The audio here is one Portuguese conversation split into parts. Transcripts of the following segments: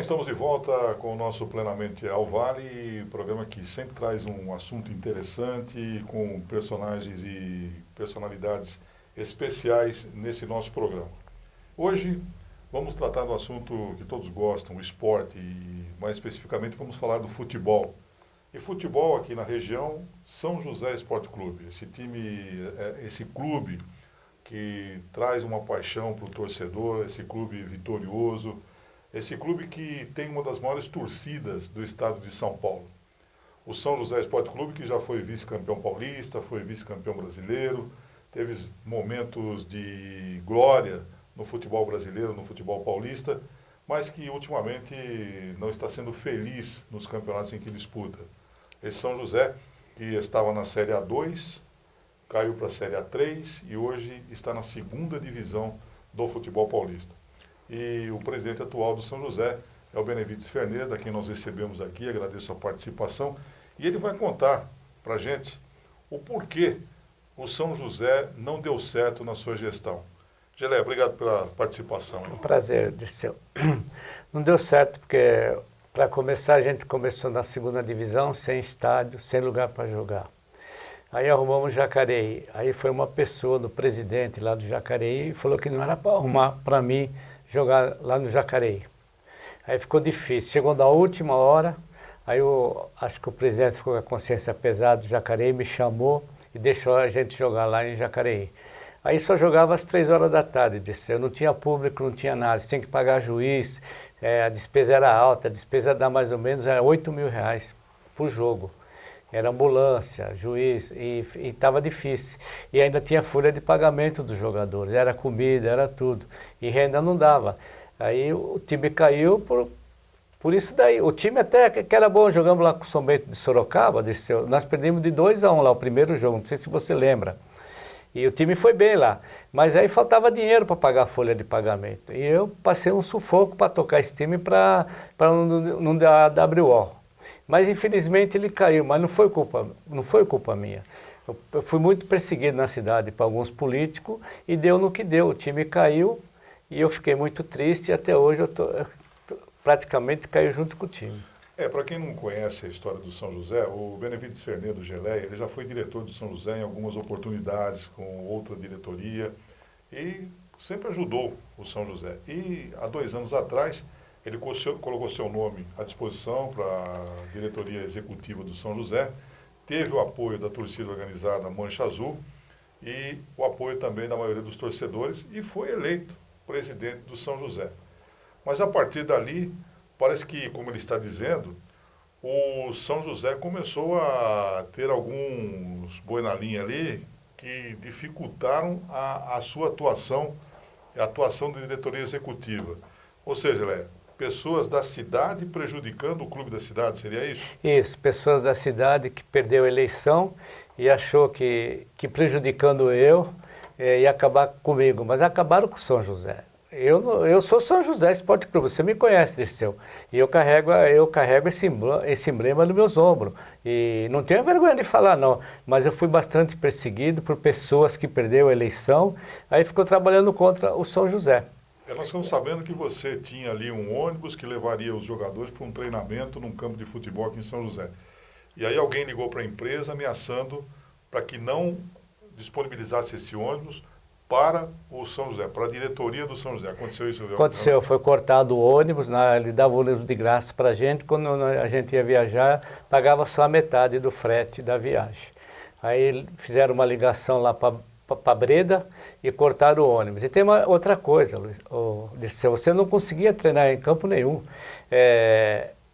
estamos de volta com o nosso Plenamente ao Vale, programa que sempre traz um assunto interessante, com personagens e personalidades especiais nesse nosso programa. Hoje vamos tratar do assunto que todos gostam, o esporte, e mais especificamente vamos falar do futebol. E futebol aqui na região, São José Esporte Clube, esse clube que traz uma paixão para o torcedor, esse clube vitorioso, esse clube que tem uma das maiores torcidas do estado de São Paulo. O São José Esporte Clube, que já foi vice-campeão paulista, foi vice-campeão brasileiro, teve momentos de glória no futebol brasileiro, no futebol paulista, mas que ultimamente não está sendo feliz nos campeonatos em que disputa. Esse São José, que estava na Série A2, caiu para a Série A3 e hoje está na segunda divisão do futebol paulista. E o presidente atual do São José é o Benevides Ferneda, a quem nós recebemos aqui, agradeço a participação. E ele vai contar para a gente o porquê o São José não deu certo na sua gestão. Gelé, obrigado pela participação. Um prazer, Dirceu. Não deu certo porque, para começar, a gente começou na segunda divisão, sem estádio, sem lugar para jogar. Aí arrumamos Jacareí. Aí foi uma pessoa do presidente lá do Jacareí e falou que não era para arrumar para mim jogar lá no Jacareí. Aí ficou difícil. Chegou na última hora, aí acho que o presidente ficou com a consciência pesada do Jacareí, me chamou e deixou a gente jogar lá em Jacareí. Aí só jogava às 3 horas da tarde, disse. Eu não tinha público, não tinha nada, você tem que pagar juiz, a despesa era alta, a despesa dá mais ou menos R$8.000 por jogo. Era ambulância, juiz, e estava difícil. E ainda tinha folha de pagamento dos jogadores, era comida, era tudo. E renda não dava. Aí o time caiu por isso daí. O time até que era bom, jogamos lá com o São Bento de Sorocaba, nós perdemos de 2-1 lá o primeiro jogo, não sei se você lembra. E o time foi bem lá, mas aí faltava dinheiro para pagar a folha de pagamento. E eu passei um sufoco para tocar esse time para não dar WO. Mas infelizmente ele caiu, mas não foi culpa minha. Eu fui muito perseguido na cidade por alguns políticos e deu no que deu. O time caiu e eu fiquei muito triste e até hoje eu praticamente caiu junto com o time. Para quem não conhece a história do São José, o Benevides Ferneda Geleia, ele já foi diretor do São José em algumas oportunidades com outra diretoria e sempre ajudou o São José. E há 2 anos atrás ele colocou seu nome à disposição para a diretoria executiva do São José, teve o apoio da torcida organizada Mancha Azul e o apoio também da maioria dos torcedores e foi eleito presidente do São José. Mas a partir dali, parece que, como ele está dizendo, o São José começou a ter alguns boi na linha ali que dificultaram a sua atuação, a atuação da diretoria executiva. Ou seja, pessoas da cidade prejudicando o clube da cidade, seria isso? Isso, pessoas da cidade que perdeu a eleição e achou que prejudicando eu ia acabar comigo, mas acabaram com o São José. Eu sou São José Esporte Clube, você me conhece, Dirceu, e eu carrego esse emblema nos meus ombros, e não tenho vergonha de falar não, mas eu fui bastante perseguido por pessoas que perderam a eleição, aí ficou trabalhando contra o São José. Nós ficamos sabendo que você tinha ali um ônibus que levaria os jogadores para um treinamento num campo de futebol aqui em São José. E aí alguém ligou para a empresa ameaçando para que não disponibilizasse esse ônibus para o São José, para a diretoria do São José. Aconteceu isso? Aconteceu, foi cortado o ônibus, ele dava o ônibus de graça para a gente, quando a gente ia viajar, pagava só a metade do frete da viagem. Aí fizeram uma ligação lá para Breda e cortaram o ônibus. E tem uma outra coisa, Luiz, você não conseguia treinar em campo nenhum.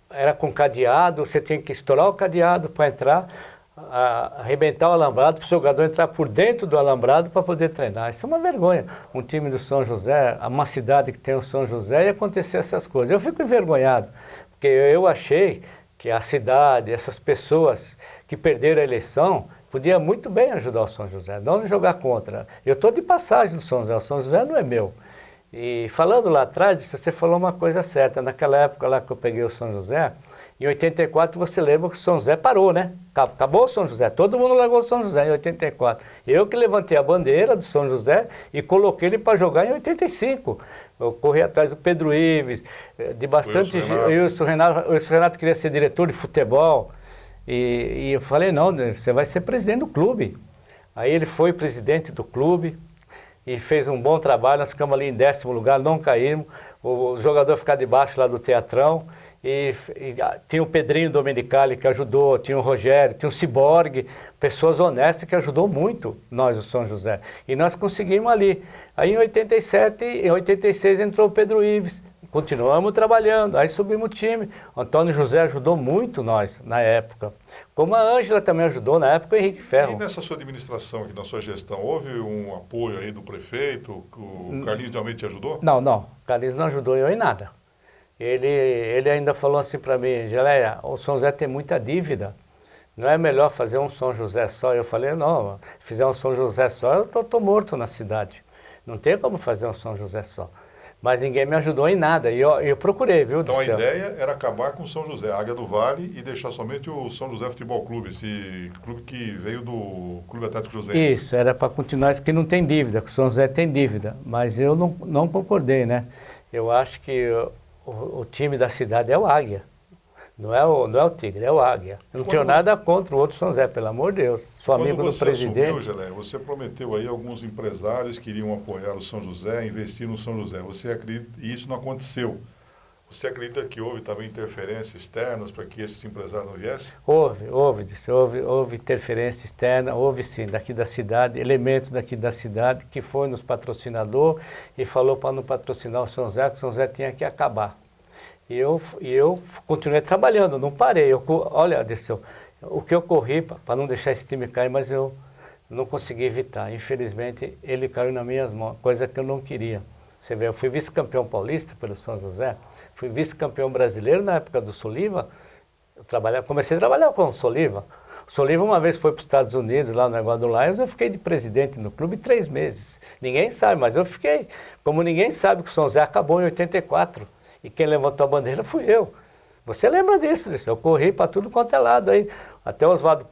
Era com cadeado, você tinha que estourar o cadeado para entrar, arrebentar o alambrado, para o jogador entrar por dentro do alambrado para poder treinar. Isso é uma vergonha. Um time do São José, uma cidade que tem o São José, e acontecer essas coisas. Eu fico envergonhado, porque eu achei que a cidade, essas pessoas que perderam a eleição, podia muito bem ajudar o São José, não jogar contra. Eu estou de passagem no São José, o São José não é meu. E falando lá atrás, você falou uma coisa certa. Naquela época lá que eu peguei o São José, Em 84, você lembra que o São José parou, né? Acabou o São José, todo mundo largou o São José em 84. Eu que levantei a bandeira do São José e coloquei ele para jogar em 85. Eu corri atrás do Pedro Ives, de bastante gente. O Renato queria ser diretor de futebol. E eu falei, não, você vai ser presidente do clube. Aí ele foi presidente do clube e fez um bom trabalho. Nós ficamos ali em 10º lugar, não caímos. O jogador ficava debaixo lá do Teatrão. E tinha o Pedrinho Domenicali que ajudou, tinha o Rogério, tinha o Ciborgue, pessoas honestas que ajudou muito nós, o São José. E nós conseguimos ali. Aí em 87, em 86 entrou o Pedro Ives, continuamos trabalhando, aí subimos o time. O Antônio José ajudou muito nós na época. Como a Ângela também ajudou na época, o Henrique Ferro. E nessa sua administração aqui, na sua gestão, houve um apoio aí do prefeito? O Carlinhos realmente te ajudou? Não, o Carlinhos não ajudou eu em nada. Ele ainda falou assim para mim, Geleia, o São José tem muita dívida, não é melhor fazer um São José só? Eu falei, não, se fizer um São José só, eu tô morto na cidade. Não tem como fazer um São José só. Mas ninguém me ajudou em nada, e eu procurei, viu? Então a ideia era acabar com o São José, a Águia do Vale, e deixar somente o São José Futebol Clube, esse clube que veio do Clube Atlético Joseense. Isso, era para continuar, que não tem dívida, que o São José tem dívida, mas eu não concordei, né? Eu acho que o time da cidade é o Águia, não é o Tigre, é o Águia. Eu não tenho nada contra o outro São José, pelo amor de Deus. Sou amigo do presidente. Quando você assumiu, Geleia, você prometeu aí alguns empresários que iriam apoiar o São José, investir no São José. Você acredita, e isso não aconteceu. Você acredita que houve também interferências externas para que esses empresários não viessem? Houve interferência externa, houve sim, daqui da cidade, elementos daqui da cidade que foi nos patrocinador e falou para não patrocinar o São José, que o São José tinha que acabar. E eu continuei trabalhando, não parei. Olha, Dirceu, o que eu corri para não deixar esse time cair, mas eu não consegui evitar. Infelizmente, ele caiu nas minhas mãos, coisa que eu não queria. Você vê, eu fui vice-campeão paulista pelo São José, fui vice-campeão brasileiro na época do Soliva. Comecei a trabalhar com o Soliva. O Soliva uma vez foi para os Estados Unidos, lá no negócio do Lions, eu fiquei de presidente no clube 3 meses. Ninguém sabe, mas eu fiquei. Como ninguém sabe que o São José acabou em 84. E quem levantou a bandeira fui eu. Você lembra disso, eu corri para tudo quanto é lado aí. Até o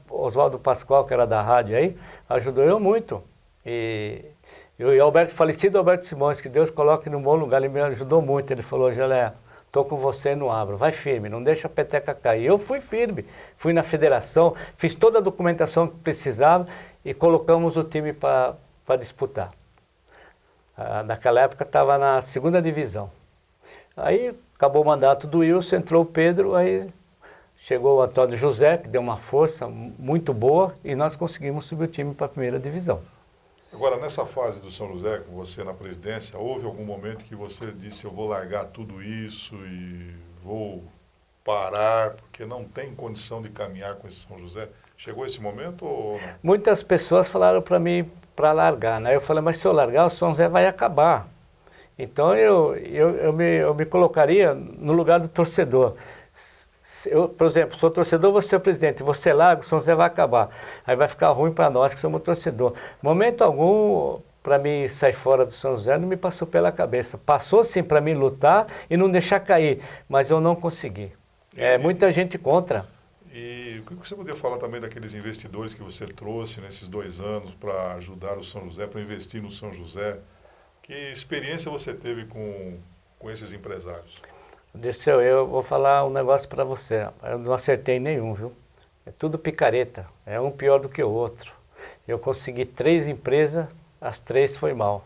Oswaldo Pascoal, que era da rádio aí, ajudou eu muito. E o falecido Alberto Simões, que Deus coloque no bom lugar, ele me ajudou muito. Ele falou, Geleia, estou com você, não abro, vai firme, não deixa a peteca cair. Eu fui firme, fui na federação, fiz toda a documentação que precisava e colocamos o time para disputar. Naquela época estava na 2ª divisão. Aí acabou o mandato do Wilson, entrou o Pedro, aí chegou o Antônio José, que deu uma força muito boa, e nós conseguimos subir o time para a 1ª divisão. Agora, nessa fase do São José, com você na presidência, houve algum momento que você disse, eu vou largar tudo isso e vou parar, porque não tem condição de caminhar com esse São José? Chegou esse momento ou não? Muitas pessoas falaram para mim para largar, né? Eu falei, mas se eu largar, o São José vai acabar. Então eu me colocaria no lugar do torcedor. Eu, por exemplo, sou torcedor, você é o presidente, você larga, o São José vai acabar. Aí vai ficar ruim para nós que somos torcedor. Momento algum, para mim sair fora do São José, não me passou pela cabeça. Passou sim para mim lutar e não deixar cair, mas eu não consegui. Muita gente contra. E o que você poderia falar também daqueles investidores que você trouxe nesses 2 anos para ajudar o São José, para investir no São José? Que experiência você teve com esses empresários? Dirceu, eu vou falar um negócio para você. Eu não acertei nenhum, viu? É tudo picareta. É um pior do que o outro. Eu consegui 3 empresas, as 3 foi mal.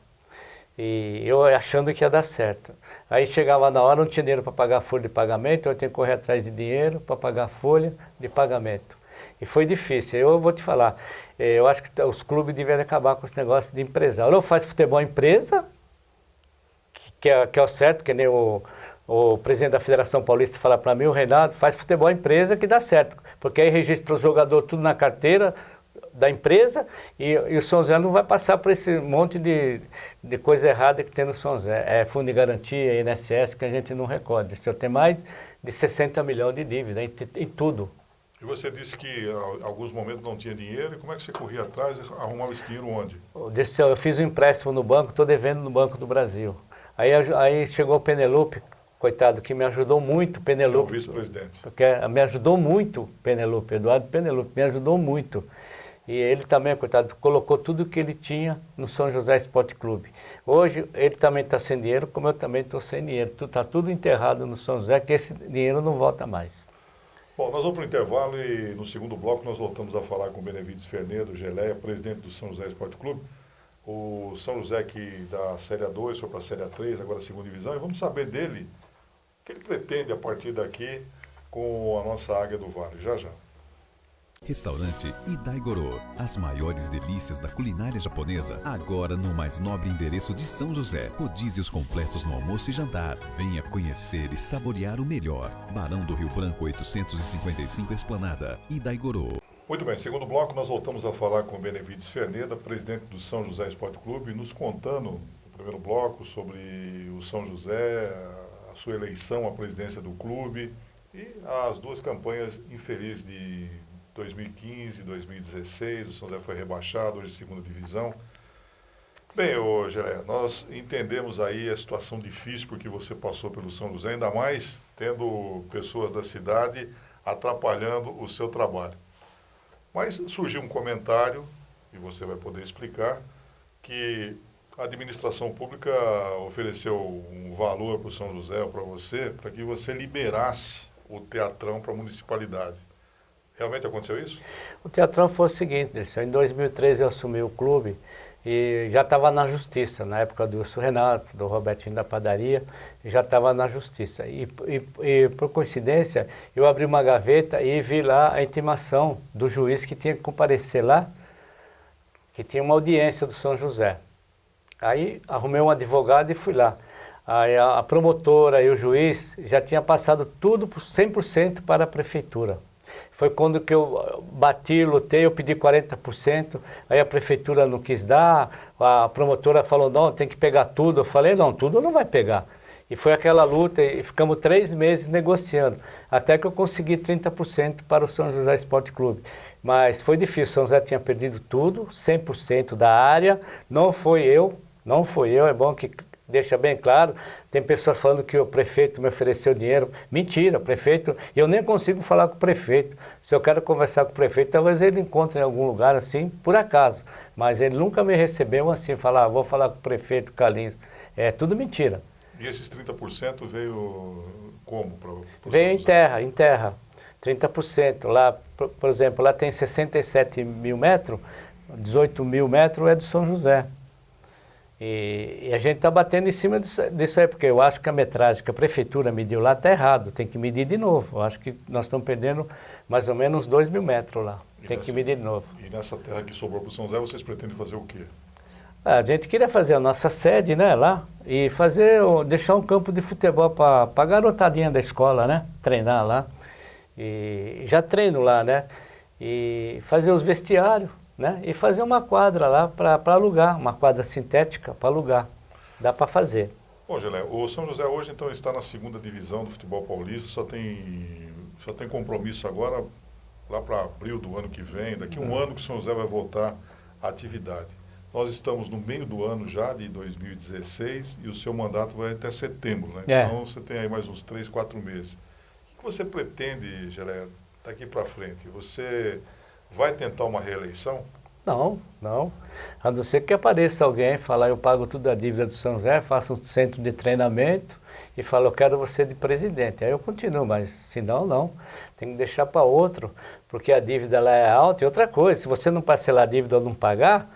E eu achando que ia dar certo. Aí chegava na hora, não tinha dinheiro para pagar a folha de pagamento, eu tenho que correr atrás de dinheiro para pagar a folha de pagamento. E foi difícil. Eu vou te falar, eu acho que os clubes deveriam acabar com esse negócio de empresário. Ou faz futebol empresa, que é o certo, que nem o presidente da Federação Paulista fala para mim, o Renato, faz futebol empresa que dá certo. Porque aí registra os jogadores tudo na carteira da empresa e o São José não vai passar por esse monte de coisa errada que tem no São José. É fundo de garantia, INSS, que a gente não recorda. Eu tenho mais de 60 milhões de dívida em tudo. E você disse que em alguns momentos não tinha dinheiro, e como é que você corria atrás e arrumava esse dinheiro onde? Eu fiz um empréstimo no banco, estou devendo no Banco do Brasil. Aí chegou o Penelope, coitado, que me ajudou muito, Penelope. É o vice-presidente. Porque me ajudou muito, Penelope, Eduardo Penelope, me ajudou muito. E ele também, coitado, colocou tudo que ele tinha no São José Esporte Clube. Hoje, ele também está sem dinheiro, como eu também estou sem dinheiro. Está tudo enterrado no São José, que esse dinheiro não volta mais. Bom, nós vamos para o intervalo e no segundo bloco nós voltamos a falar com o Benevides Fernedo Geleia, presidente do São José Esporte Clube. O São José que da Série A2 foi para a Série A3, agora a segunda divisão, e vamos saber dele o que ele pretende a partir daqui com a nossa Águia do Vale. Já, já. Restaurante Idaigoro, as maiores delícias da culinária japonesa, agora no mais nobre endereço de São José. Rodízios completos no almoço e jantar. Venha conhecer e saborear o melhor. Barão do Rio Branco 855 Esplanada, Idaigoro. Muito bem, segundo bloco nós voltamos a falar com o Benevides Ferneda, presidente do São José Esporte Clube, nos contando, no primeiro bloco, sobre o São José, a sua eleição à presidência do clube e as duas campanhas infelizes de 2015, 2016, o São José foi rebaixado, hoje segunda divisão. Bem, Geleia, nós entendemos aí a situação difícil porque você passou pelo São José, ainda mais tendo pessoas da cidade atrapalhando o seu trabalho. Mas surgiu um comentário, e você vai poder explicar, que a administração pública ofereceu um valor para o São José ou para você, para que você liberasse o Teatrão para a municipalidade. Realmente aconteceu isso? O Teatrão foi o seguinte, em 2013 eu assumi o clube e já estava na justiça, na época do Wilson Renato, do Robertinho da Padaria, já estava na justiça. E por coincidência, eu abri uma gaveta e vi lá a intimação do juiz que tinha que comparecer lá, que tinha uma audiência do São José. Aí arrumei um advogado e fui lá. Aí a promotora e o juiz já tinham passado tudo 100% para a prefeitura. Foi quando que eu bati, lutei, eu pedi 40%, aí a prefeitura não quis dar, a promotora falou, não, tem que pegar tudo. Eu falei, não, tudo não vai pegar. E foi aquela luta e ficamos 3 meses negociando, até que eu consegui 30% para o São José Esporte Clube. Mas foi difícil, o São José tinha perdido tudo, 100% da área, não foi eu, é bom que deixa bem claro, tem pessoas falando que o prefeito me ofereceu dinheiro. Mentira, o prefeito, eu nem consigo falar com o prefeito. Se eu quero conversar com o prefeito, talvez ele encontre em algum lugar assim, por acaso. Mas ele nunca me recebeu assim, falar, vou falar com o prefeito Carlinhos. É tudo mentira. E esses 30% veio como? Veio em terra, 30%. Lá, por exemplo, lá tem 67 mil metros, 18 mil metros é do São José. E a gente está batendo em cima disso aí, porque eu acho que a metragem que a prefeitura mediu lá está errado, tem que medir de novo. Eu acho que nós estamos perdendo mais ou menos 2 mil metros lá, tem que medir de novo. E nessa terra que sobrou para o São José, vocês pretendem fazer o quê? A gente queria fazer a nossa sede, né, lá, e deixar um campo de futebol para a garotadinha da escola, né, treinar lá. E já treino lá, né, e fazer os vestiários. Né? E fazer uma quadra lá para alugar, uma quadra sintética para alugar. Dá para fazer. Bom, Geleia, o São José hoje então está na segunda divisão do futebol paulista, só tem compromisso agora lá para abril do ano que vem, daqui um ano que o São José vai voltar à atividade. Nós estamos no meio do ano já, de 2016, e o seu mandato vai até setembro, né? É. Então você tem aí mais uns 3, 4 meses. O que você pretende, Geleia, daqui para frente? Você vai tentar uma reeleição? Não. A não ser que apareça alguém e falar, eu pago tudo a dívida do São José, faço um centro de treinamento e falo, eu quero você de presidente. Aí eu continuo, mas se não. Tem que deixar para outro, porque a dívida lá é alta. E outra coisa, se você não parcelar a dívida ou não pagar,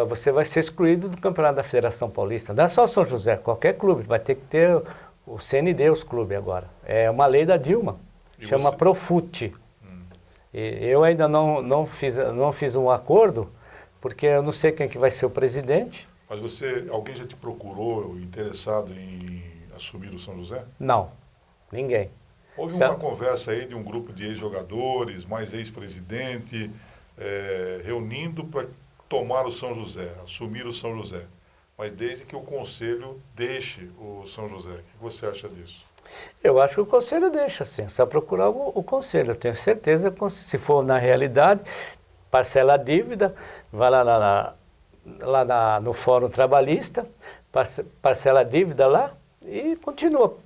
você vai ser excluído do campeonato da Federação Paulista. Não é só o São José, qualquer clube, vai ter que ter o CND, os clubes agora. É uma lei da Dilma, chama Profut. Eu ainda não fiz um acordo, porque eu não sei quem que vai ser o presidente. Mas alguém já te procurou interessado em assumir o São José? Não, ninguém. Houve uma conversa aí de um grupo de ex-jogadores, mais ex-presidente, reunindo para tomar o São José, assumir o São José. Mas desde que o Conselho deixe o São José. O que você acha disso? Eu acho que o Conselho deixa, sim. Só procurar o Conselho. Eu tenho certeza que, se for na realidade, parcela a dívida, vai lá no Fórum Trabalhista, parcela a dívida lá E continua,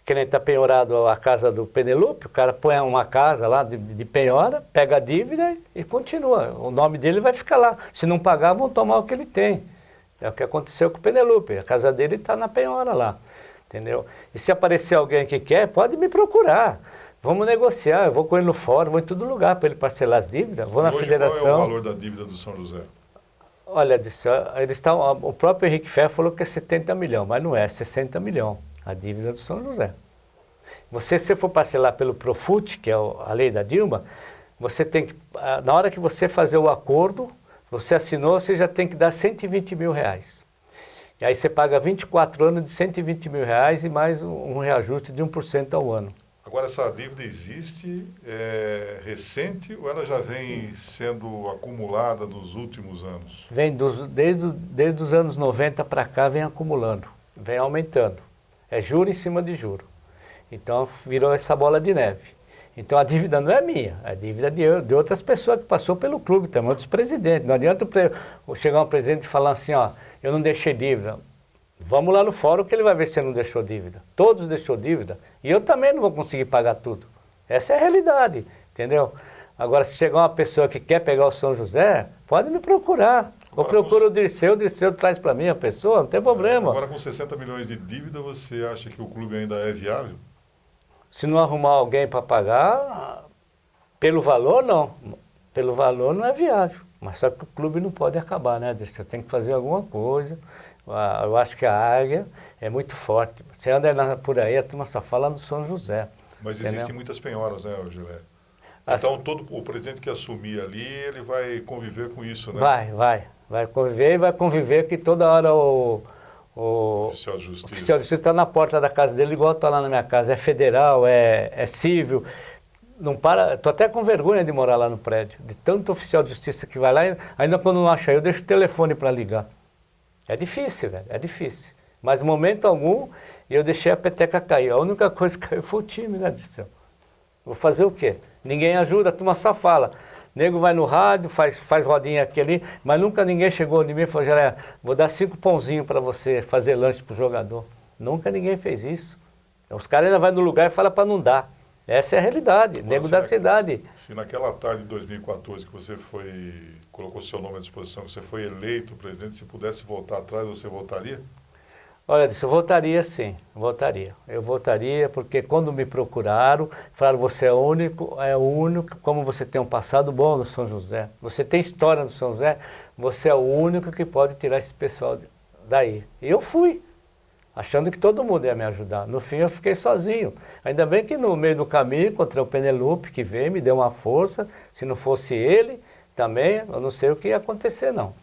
que nem está penhorado a casa do Penelope, o cara põe uma casa lá de penhora, pega a dívida e continua. O nome dele vai ficar lá. Se não pagar, vão tomar o que ele tem. É o que aconteceu com o Penelope. A casa dele está na penhora lá. Entendeu? E se aparecer alguém que quer, pode me procurar. Vamos negociar. Eu vou com ele no fórum, vou em todo lugar para ele parcelar as dívidas. Vou na federação. Qual é o valor da dívida do São José? Olha, o próprio Henrique Ferro falou que é 70 milhões, mas não é, 60 milhões. A dívida do São José. Se você for parcelar pelo Profut, que é a lei da Dilma, você tem que, na hora que você fazer o acordo, você assinou, você já tem que dar 120 mil reais. E aí você paga 24 anos de 120 mil reais e mais um reajuste de 1% ao ano. Agora, essa dívida existe, é recente ou ela já vem sendo acumulada nos últimos anos? Vem desde os anos 90 para cá, vem acumulando, vem aumentando. É juro em cima de juro. Então, virou essa bola de neve. Então, a dívida não é minha, é a dívida de outras pessoas que passou pelo clube também, outros presidentes. Não adianta chegar um presidente e falar assim, ó, eu não deixei dívida. Vamos lá no fórum que ele vai ver se você não deixou dívida. Todos deixou dívida. E eu também não vou conseguir pagar tudo. Essa é a realidade, entendeu? Agora, se chegar uma pessoa que quer pegar o São José, pode me procurar. Ou procura o Dirceu traz para mim a pessoa, não tem problema. Agora, com 60 milhões de dívida, você acha que o clube ainda é viável? Se não arrumar alguém para pagar, pelo valor, não. Pelo valor não é viável. Mas só que o clube não pode acabar, né, Dirceu? Tem que fazer alguma coisa. Eu acho que a área é muito forte. Você anda por aí, a turma só fala do São José. Mas entendeu? Existem muitas penhoras, né, Gilé? Então, o presidente que assumir ali, ele vai conviver com isso, né? Vai conviver e vai conviver que toda hora o oficial de justiça está na porta da casa dele, igual está lá na minha casa. É federal, é civil. Não para, estou até com vergonha de morar lá no prédio, de tanto oficial de justiça que vai lá, e ainda quando não acha eu deixo o telefone para ligar. É difícil, velho, é difícil. Mas, em momento algum, eu deixei a peteca cair. A única coisa que caiu foi o time, né, Dirceu? Vou fazer o quê? Ninguém ajuda, a turma só fala. Nego vai no rádio, faz rodinha aqui ali, mas nunca ninguém chegou em mim e falou, Gelé, vou dar 5 pãozinhos para você fazer lanche para o jogador. Nunca ninguém fez isso. Os caras ainda vão no lugar e falam para não dar. Essa é a realidade, nego da cidade. Se naquela tarde de 2014 que você colocou seu nome à disposição, que você foi eleito presidente, se pudesse voltar atrás, você votaria? Olha, eu votaria sim, votaria. Eu votaria porque quando me procuraram, falaram, você é o único, como você tem um passado bom no São José, você tem história no São José, você é o único que pode tirar esse pessoal daí. E eu fui, achando que todo mundo ia me ajudar. No fim eu fiquei sozinho. Ainda bem que no meio do caminho encontrei o Penelope, que veio, me deu uma força. Se não fosse ele, também, eu não sei o que ia acontecer não.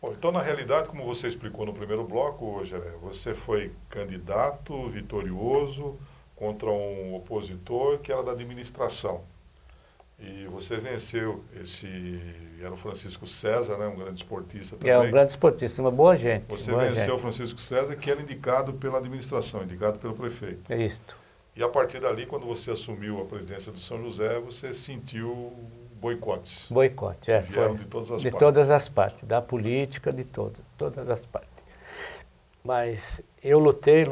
Bom, então, na realidade, como você explicou no primeiro bloco, Gelé, você foi candidato vitorioso contra um opositor que era da administração. E você venceu era o Francisco César, né, um grande esportista também. É um grande esportista, uma boa gente. Você venceu o Francisco César, que era indicado pela administração, indicado pelo prefeito. É isto. E a partir dali, quando você assumiu a presidência do São José, você sentiu boicotes. Boicote, vieram foi. de todas as de partes. todas as partes, da política, de todas as partes. Mas eu lutei,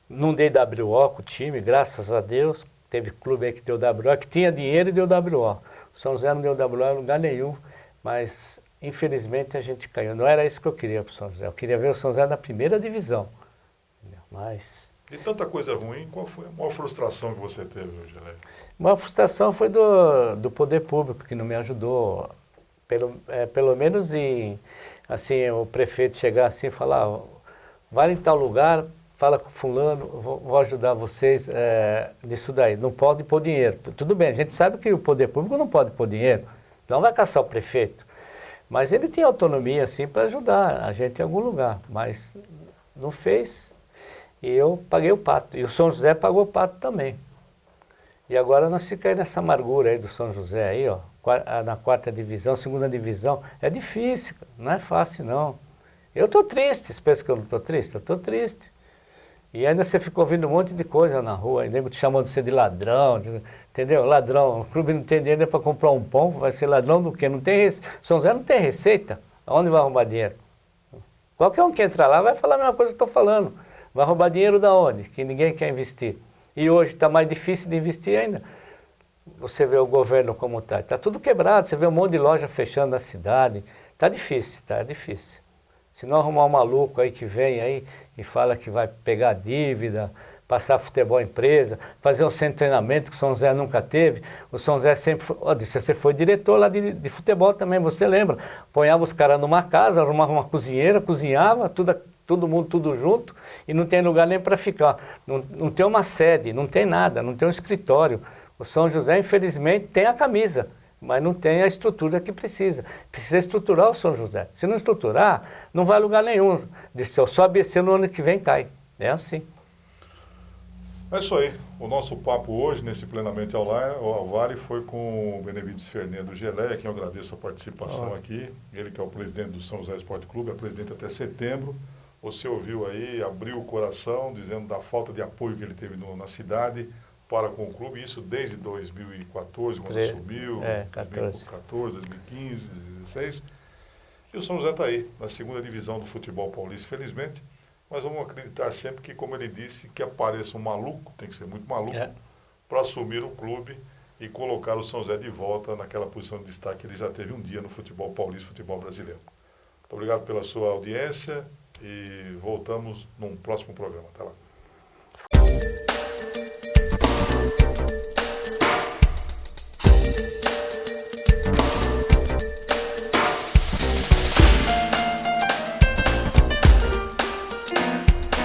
não dei WO com o time, graças a Deus. Teve clube aí que deu WO, que tinha dinheiro e deu WO. O São José não deu WO em lugar nenhum, mas infelizmente a gente caiu. Não era isso que eu queria para o São José. Eu queria ver o São José na primeira divisão. Mas... E tanta coisa ruim, qual foi a maior frustração que você teve hoje, Gelé? A maior frustração foi do poder público, que não me ajudou. Pelo menos assim, o prefeito chegar assim e falar, vai em tal lugar, fala com fulano, vou ajudar vocês nisso daí. Não pode pôr dinheiro. Tudo bem, a gente sabe que o poder público não pode pôr dinheiro, não vai caçar o prefeito. Mas ele tem autonomia assim para ajudar a gente em algum lugar, mas não fez. E eu paguei o pato. E o São José pagou o pato também. E agora nós ficamos aí nessa amargura aí do São José aí, ó, na 4ª divisão, 2ª divisão. É difícil, não é fácil não. Eu estou triste, você pensa que eu não estou triste? Eu estou triste. E ainda você ficou ouvindo um monte de coisa na rua, nego te chamando você de ladrão, entendeu? Ladrão, o clube não tem dinheiro para comprar um pão, vai ser ladrão do quê? Não tem São José não tem receita, aonde vai arrumar dinheiro? Qualquer um que entrar lá vai falar a mesma coisa que eu estou falando. Vai roubar dinheiro da onde? Que ninguém quer investir. E hoje está mais difícil de investir ainda. Você vê o governo como está. Está tudo quebrado, você vê um monte de loja fechando na cidade. Está difícil, está difícil. Se não arrumar um maluco aí que vem aí e fala que vai pegar dívida, passar futebol empresa, fazer um centro de treinamento que o São José nunca teve. O São José sempre foi... Você foi diretor lá de futebol também, você lembra? Ponhava os caras numa casa, arrumava uma cozinheira, cozinhava, todo mundo tudo junto e não tem lugar nem para ficar. Não tem uma sede, não tem nada, não tem um escritório. O São José, infelizmente, tem a camisa, mas não tem a estrutura que precisa. Precisa estruturar o São José. Se não estruturar, não vai a lugar nenhum. Se eu só ABC no ano que vem, cai. É assim. É isso aí. O nosso papo hoje, nesse Plenamente ao Vale, foi com o Benevides Fernando Geleia, quem eu agradeço a participação aqui. Ele que é o presidente do São José Esporte Clube, é presidente até setembro. Você ouviu aí, abriu o coração, dizendo da falta de apoio que ele teve na cidade para com o clube, isso desde 2014, quando assumiu, 2014, 2015, 2016. E o São José está aí, na segunda divisão do futebol paulista, felizmente. Mas vamos acreditar sempre que, como ele disse, que apareça um maluco, tem que ser muito maluco, para assumir o clube e colocar o São José de volta naquela posição de destaque que ele já teve um dia no futebol paulista, futebol brasileiro. Muito obrigado pela sua audiência e voltamos num próximo programa. Até lá.